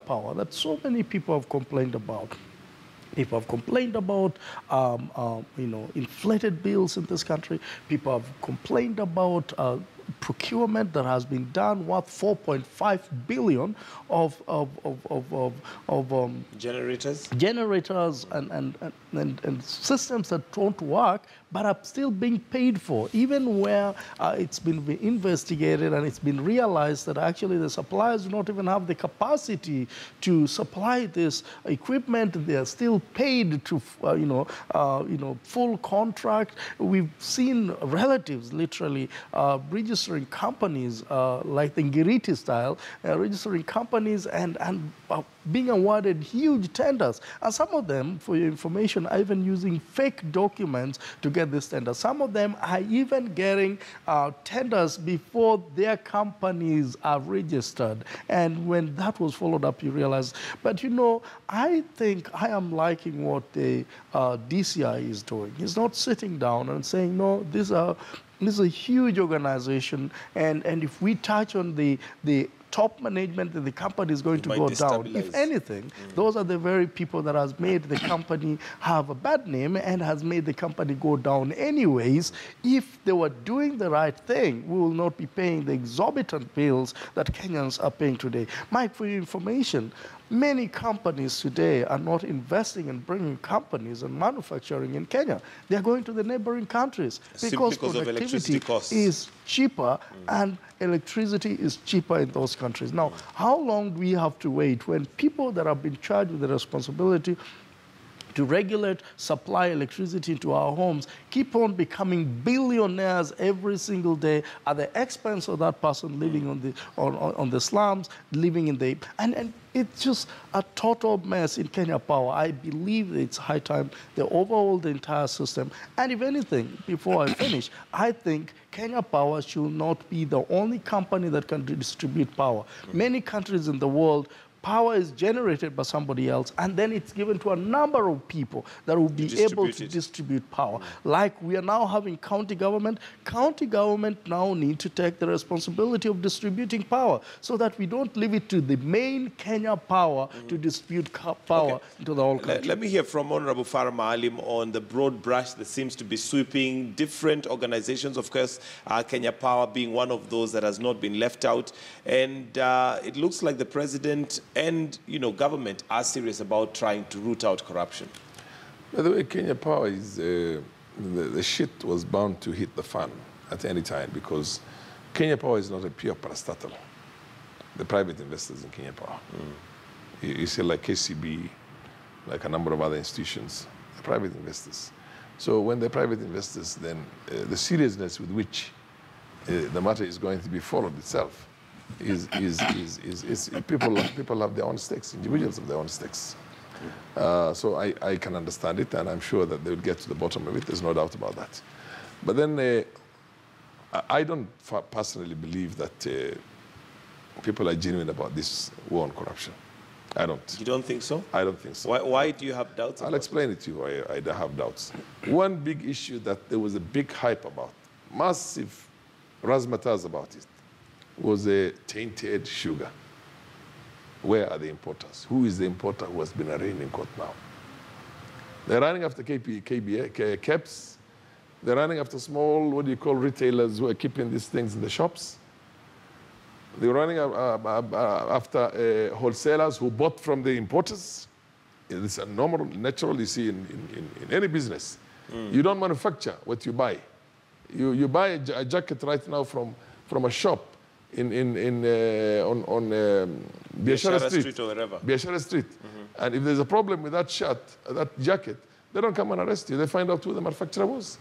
power that so many people have complained about. People have complained about, inflated bills in this country. People have complained about procurement that has been done worth 4.5 billion of generators and systems that don't work but are still being paid for, even where it's been investigated and it's been realized that actually the suppliers do not even have the capacity to supply this equipment. They are still paid to, full contract. We've seen relatives literally registering companies like the Ngiriti style, registering companies and being awarded huge tenders. And some of them, for your information, are even using fake documents to get this tender. Some of them are even getting tenders before their companies are registered. And when that was followed up, you realize, but I think I am liking what the DCI is doing. He's not sitting down and saying, no, this is a huge organization, and if we touch on the top management, the company is going to go down. If anything, those are the very people that has made the company have a bad name and has made the company go down anyways. If they were doing the right thing, we will not be paying the exorbitant bills that Kenyans are paying today. Mike, for your information, many companies today are not investing in bringing companies and manufacturing in Kenya. They are going to the neighboring countries because productivity is cheaper and electricity is cheaper in those countries. Now, how long do we have to wait when people that have been charged with the responsibility to regulate, supply electricity into our homes, keep on becoming billionaires every single day at the expense of that person living on the slums, living in the... And it's just a total mess in Kenya Power. I believe it's high time they overhaul the entire system. And if anything, before I finish, I think Kenya Power should not be the only company that can distribute power. Many countries in the world, power is generated by somebody else, and then it's given to a number of people that will be able to distribute power. Like we are now having county government. County government now need to take the responsibility of distributing power so that we don't leave it to the main Kenya Power to distribute power to the whole country. Let me hear from Honorable Farah Maalim on the broad brush that seems to be sweeping different organizations. Of course, Kenya Power being one of those that has not been left out. And it looks like the president and government are serious about trying to root out corruption. By the way, Kenya Power is the shit was bound to hit the fan at any time because Kenya Power is not a pure parastatal. The private investors in Kenya Power, you see, like KCB, like a number of other institutions, the private investors. So when they're private investors, then the seriousness with which the matter is going to be followed itself is people have their own stakes, individuals have their own stakes. So I can understand it, and I'm sure that they will get to the bottom of it. There's no doubt about that. But then I don't personally believe that people are genuine about this war on corruption. I don't. You don't think so? I don't think so. Why do you have doubts? I'll explain it to you why I have doubts. One big issue that there was a big hype about, massive razzmatazz about it, was a tainted sugar. Where are the importers? Who is the importer who has been arraigned in court now? They're running after KEPs. They're running after small, retailers who are keeping these things in the shops. They're running after wholesalers who bought from the importers. It's a normal, natural, you see, in any business. You don't manufacture what you buy. You buy a jacket right now from a shop on Biashara Street or wherever. Biashara Street. And if there's a problem with that shirt, that jacket, they don't come and arrest you. They find out who the manufacturer was.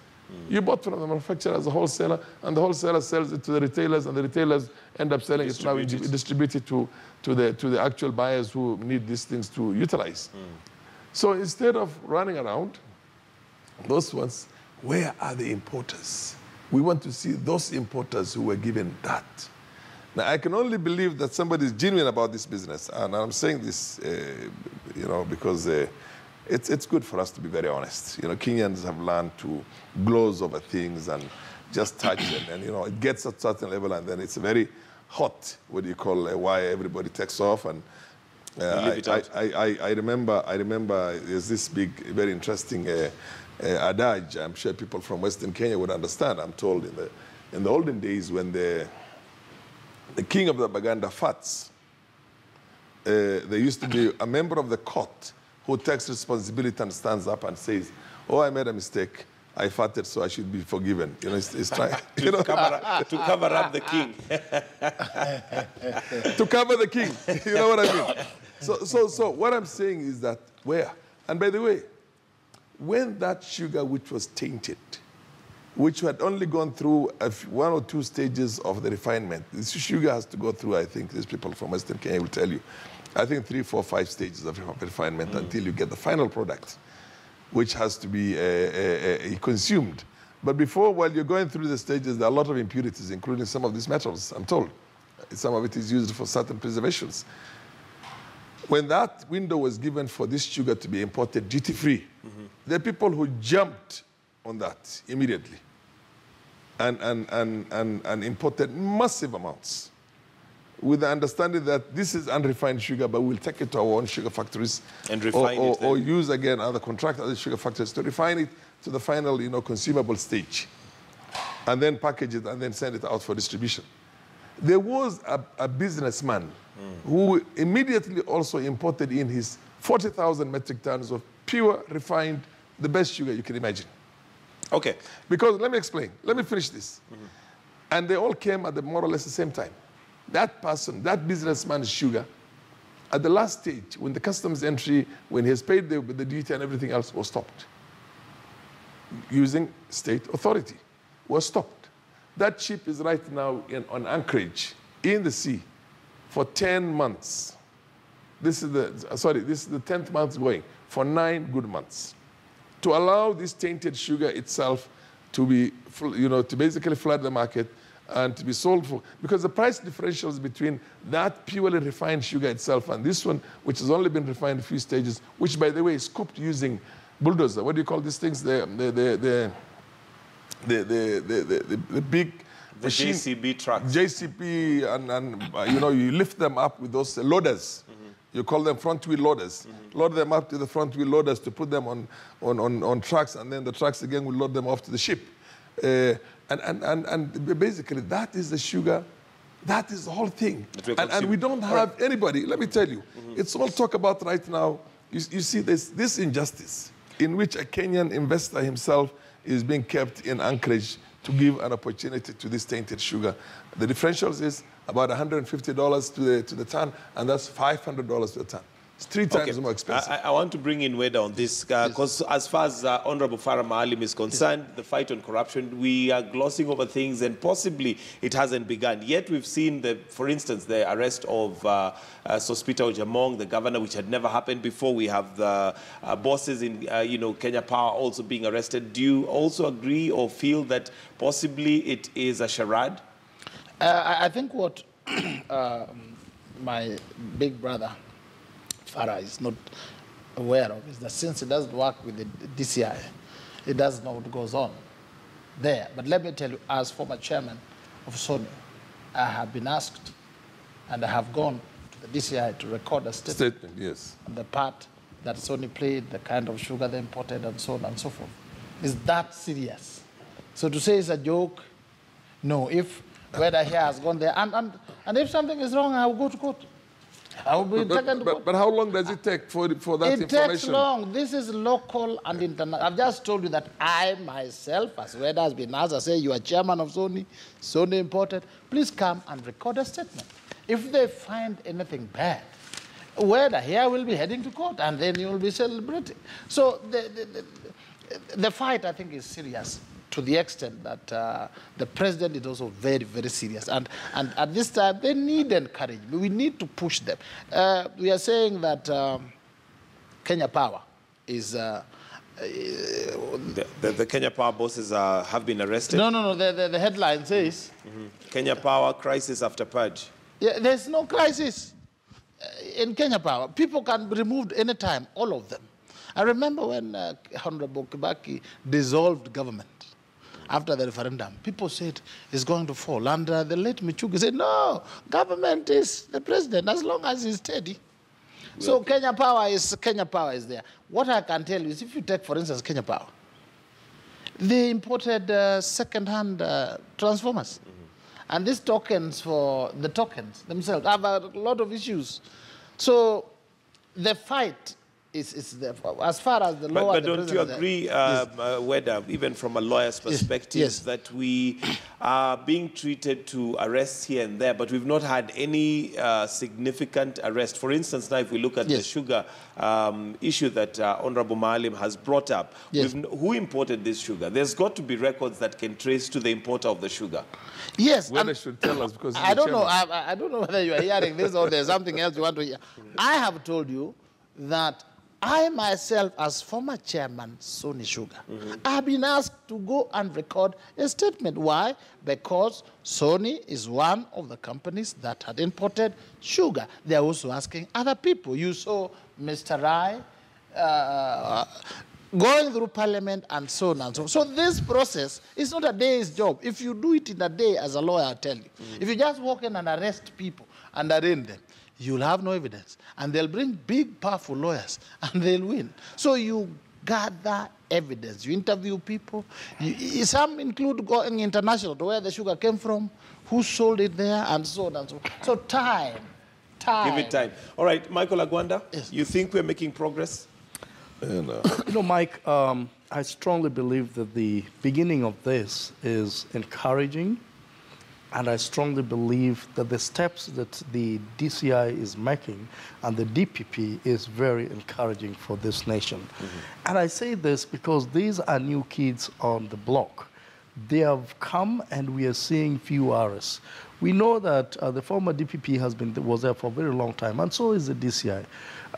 You bought from the manufacturer as a wholesaler, and the wholesaler sells it to the retailers, and the retailers end up selling it now, distributed to the actual buyers who need these things to utilize. So instead of running around, those ones, where are the importers? We want to see those importers who were given that. Now, I can only believe that somebody is genuine about this business, and I'm saying this, because it's good for us to be very honest. Kenyans have learned to gloss over things and just touch them, and it gets at a certain level, and then it's very hot. Why everybody takes off, and leave it out. I remember there's this big, very interesting adage. I'm sure people from Western Kenya would understand. I'm told in the olden days when the king of the Baganda farts, there used to be a member of the court who takes responsibility and stands up and says, "Oh, I made a mistake. I farted, so I should be forgiven." You know, it's trying to cover up the king. To cover the king. You know what I mean? So what I'm saying is that and by the way, when that sugar which was tainted, which had only gone through one or two stages of the refinement, this sugar has to go through, I think, these people from Western Kenya will tell you, I think 3, 4, 5 stages of refinement until you get the final product, which has to be consumed. But before, while you're going through the stages, there are a lot of impurities, including some of these metals, I'm told. Some of it is used for certain preservations. When that window was given for this sugar to be imported duty-free, there are people who jumped on that immediately and imported massive amounts with the understanding that this is unrefined sugar, but we'll take it to our own sugar factories and refine it, or use again other other sugar factories to refine it to the final, consumable stage, and then package it and then send it out for distribution. There was a businessman who immediately also imported in his 40,000 metric tons of pure, refined, the best sugar you can imagine. Okay. Because, let me explain. Let me finish this. And they all came at more or less the same time. That person, that businessman's sugar, at the last stage, when the customs entry, when he has paid the duty and everything else, was stopped. Using state authority, was stopped. That ship is right now on anchorage in the sea for 10 months. This is the 10th month going, for 9 good months. To allow this tainted sugar itself to be, to basically flood the market and to be sold for, because the price differentials between that purely refined sugar itself and this one, which has only been refined a few stages, which by the way is scooped using bulldozer. What do you call these things? The big machine, JCB trucks. JCB, and you lift them up with those loaders. You call them front wheel loaders. Load them up to the front wheel loaders to put them on trucks, and then the trucks again will load them off to the ship. And basically that is the sugar, that is the whole thing. And we don't have anybody, let me tell you, it's all talk about right now. You see this injustice in which a Kenyan investor himself is being kept in anchorage to give an opportunity to this tainted sugar. The differentials is about $150 to the ton, and that's $500 to the ton. It's 3 times more expensive. I want to bring in Weda on this, because as far as Honorable Farah Maalim is concerned, the fight on corruption, we are glossing over things, and possibly it hasn't begun. Yet we've seen, for instance, the arrest of Sospita Ojamong, the governor, which had never happened before. We have the bosses in Kenya Power also being arrested. Do you also agree or feel that possibly it is a charade? I think what my big brother Farah is not aware of is that since he doesn't work with the DCI, he doesn't know what goes on there. But let me tell you, as former chairman of Sony, I have been asked, and I have gone to the DCI to record a statement yes, on the part that Sony played, the kind of sugar they imported, and so on and so forth. Is that serious? So to say it's a joke, no. If whether he has gone there, and if something is wrong, I will go to court. I will be taken to court. But how long does it take for that information? It takes long. This is local and international. I've just told you that I myself, as Weda has been asked, I say you are chairman of Sony, Sony imported. Please come and record a statement. If they find anything bad, Weda here will be heading to court, and then you will be celebrating. So the fight, I think, is serious, to the extent that the president is also very, very serious. And at this time, they need encouragement. We need to push them. We are saying that Kenya Power is... the Kenya Power bosses have been arrested? No. The headline says... Kenya Power crisis after purge. Yeah, there's no crisis in Kenya Power. People can be removed anytime, all of them. I remember when Honorable Kibaki dissolved government after the referendum, people said it's going to fall. And the late Michuki said, no, government is the president as long as he's steady. So Kenya Power is there. What I can tell you is, if you take, for instance, Kenya Power, they imported second-hand transformers. And these tokens, for the tokens themselves, have a lot of issues. So the fight is there. As far as the law... But don't you agree, Weda, even from a lawyer's perspective, that we are being treated to arrests here and there, but we've not had any significant arrest? For instance, now if we look at the sugar issue that Honorable Maalim has brought up, who imported this sugar? There's got to be records that can trace to the importer of the sugar. Yes. Weda should tell us, because I don't know. I don't know whether you are hearing this or there's something else you want to hear. I have told you that I myself, as former chairman, Sony Sugar, have been asked to go and record a statement. Why? Because Sony is one of the companies that had imported sugar. They're also asking other people. You saw Mr. Rai going through parliament and so on and so on. So this process is not a day's job. If you do it in a day, as a lawyer, I'll tell you. If you just walk in and arrest people and arraign them, you'll have no evidence. And they'll bring big, powerful lawyers, and they'll win. So you gather evidence. You interview people. Some include going international to where the sugar came from, who sold it there, and so on and so on. So time. Give it time. All right, Michael Agwanda, you think we're making progress? You know, Mike, I strongly believe that the beginning of this is encouraging. And I strongly believe that the steps that the DCI is making and the DPP is very encouraging for this nation. And I say this because these are new kids on the block. They have come and we are seeing few arrests. We know that the former DPP was there for a very long time, and so is the DCI.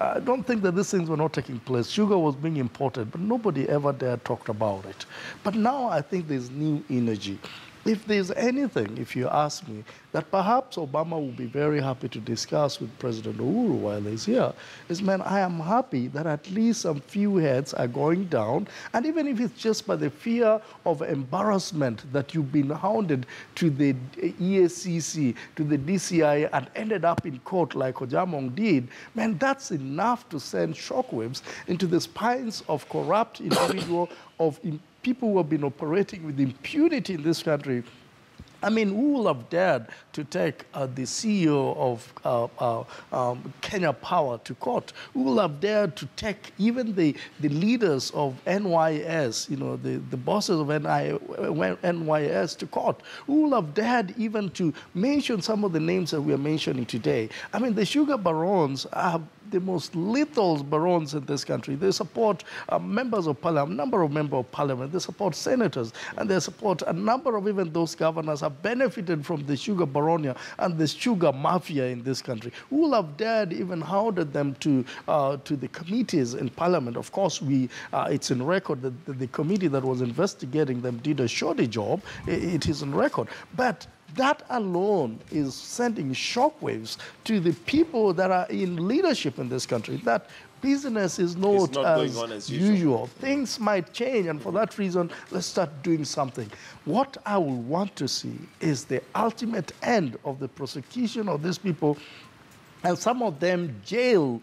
I don't think that these things were not taking place. Sugar was being imported, but nobody ever dared talk about it. But now I think there's new energy. If there's anything, if you ask me, that perhaps Obama will be very happy to discuss with President Uhuru while he's here, is, man, I am happy that at least some few heads are going down, and even if it's just by the fear of embarrassment that you've been hounded to the EACC, to the DCI, and ended up in court like Ojamong did, man, that's enough to send shockwaves into the spines of corrupt individuals, of people who have been operating with impunity in this country. I mean, who will have dared to take the CEO of Kenya Power to court? Who will have dared to take even the leaders of NYS, you know, the bosses of NYS to court? Who will have dared even to mention some of the names that we are mentioning today? I mean, the sugar barons are the most lethal barons in this country. They support members of parliament, a number of members of parliament. They support senators, and they support a number of even those governors have benefited from the sugar baronia and the sugar mafia in this country. Who will have dared even hounded them to the committees in parliament? Of course, it's in record that the committee that was investigating them did a shoddy job. It is in record. But that alone is sending shockwaves to the people that are in leadership in this country, that business is not going on as usual. Things might change, and for that reason, let's start doing something. What I will want to see is the ultimate end of the prosecution of these people, and some of them jail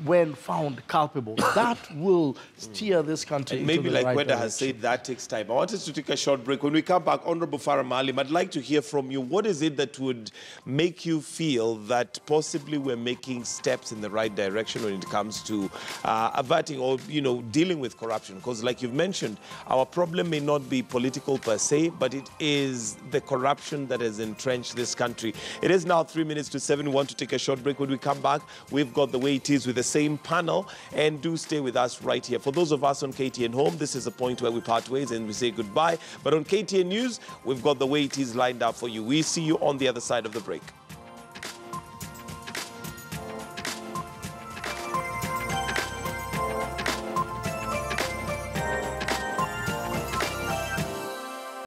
when found culpable. That will steer this country and maybe into the like right Weda has said, that takes time. I want us to take a short break. When we come back, Honorable Farah Maalim, I'd like to hear from you. What is it that would make you feel that possibly we're making steps in the right direction when it comes to averting or, you know, dealing with corruption? Because like you've mentioned, our problem may not be political per se, but it is the corruption that has entrenched this country. It is now 3 minutes to 7. We want to take a short break. When we come back, we've got The Way It Is with the same panel, and do stay with us right here. For those of us on KTN Home, this is the point where we part ways and we say goodbye. But on KTN News, we've got The Way It Is lined up for you. We see you on the other side of the break.